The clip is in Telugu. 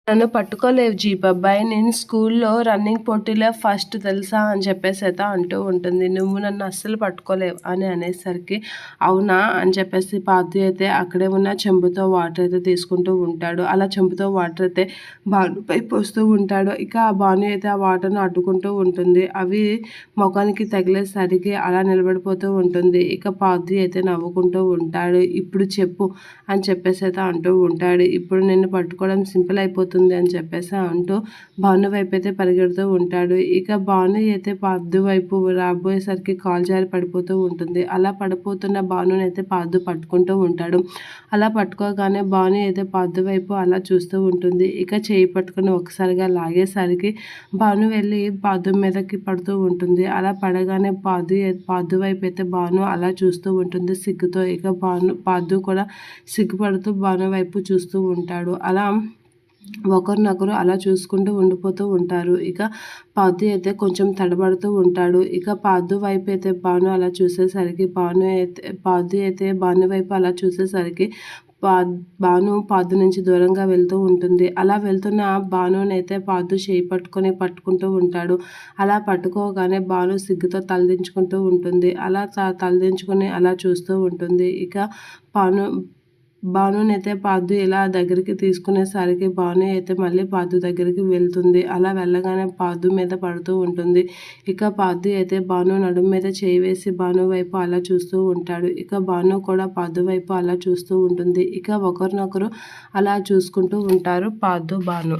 నన్ను పట్టుకోలేవు జీపబ్బాయి, నేను స్కూల్లో రన్నింగ్ పోటీలో ఫస్ట్ తెలుసా అని చెప్పేసి అయితే అంటూ ఉంటుంది. నువ్వు నన్ను అస్సలు పట్టుకోలేవు అని అనేసరికి అవునా అని చెప్పేసి పార్థు అయితే అక్కడే ఉన్న చెంబుతో వాటర్ అయితే తీసుకుంటూ ఉంటాడు. అలా చెంబుతో వాటర్ అయితే భానుపై పోస్తూ ఉంటాడు. ఇక ఆ భాను అయితే ఆ వాటర్ను అడ్డుకుంటూ ఉంటుంది. అవి ముఖానికి తగిలేసరికి అలా నిలబడిపోతూ ఉంటుంది. ఇక పార్థు అయితే నవ్వుకుంటూ ఉంటాడు. ఇప్పుడు చెప్పు అని చెప్పేసి అయితే అంటూ ఉంటాడు. ఇప్పుడు నిన్ను పట్టుకోవడం సింపుల్ అయిపోతుంది అని చెప్పేసి అంటూ భాను వైపు అయితే పరిగెడుతూ ఉంటాడు. ఇక భాను అయితే పార్థు వైపు రాబోయేసరికి కాలు జారి పడిపోతూ ఉంటుంది. అలా పడిపోతున్న భానుని అయితే పార్థు పట్టుకుంటూ ఉంటాడు. అలా పట్టుకోగానే భాను అయితే పార్థు వైపు అలా చూస్తూ ఉంటుంది. ఇక చేయి పట్టుకుని ఒకసారిగా లాగేసరికి భాను వెళ్ళి పార్థు మీదకి పడుతూ ఉంటుంది. అలా పడగానే పార్థు వైపు అయితే భాను అలా చూస్తూ ఉంటుంది సిగ్గుతో. ఇక పార్థు కూడా సిగ్గుపడుతూ భాను వైపు చూస్తూ ఉంటాడు. అలా ఒకరినొకరు అలా చూసుకుంటూ ఉండిపోతూ ఉంటారు. ఇక పార్థు అయితే కొంచెం తడబడుతూ ఉంటాడు. ఇక పార్థు వైపు అయితే భాను అలా చూసేసరికి పార్థు అయితే భాను వైపు అలా చూసేసరికి భాను పార్థు నుంచి దూరంగా వెళ్తూ ఉంటుంది. అలా వెళ్తున్న భానునైతే పార్థు చేయి పట్టుకుంటూ ఉంటాడు. అలా పట్టుకోగానే భాను సిగ్గుతో తలదించుకుంటూ ఉంటుంది. అలా తలదించుకుని అలా చూస్తూ ఉంటుంది. ఇక భానునైతే పార్థు ఇలా దగ్గరికి తీసుకునేసరికి భాను అయితే మళ్ళీ పార్థు దగ్గరికి వెళ్తుంది. అలా వెళ్ళగానే పార్థు మీద పడుతూ ఉంటుంది. ఇక పార్థు అయితే భాను నడుము మీద చేయి వేసి భాను వైపు అలా చూస్తూ ఉంటాడు. ఇక భాను కూడా పార్థు వైపు అలా చూస్తూ ఉంటుంది. ఇక ఒకరినొకరు అలా చూసుకుంటూ ఉంటారు పార్థు, భాను.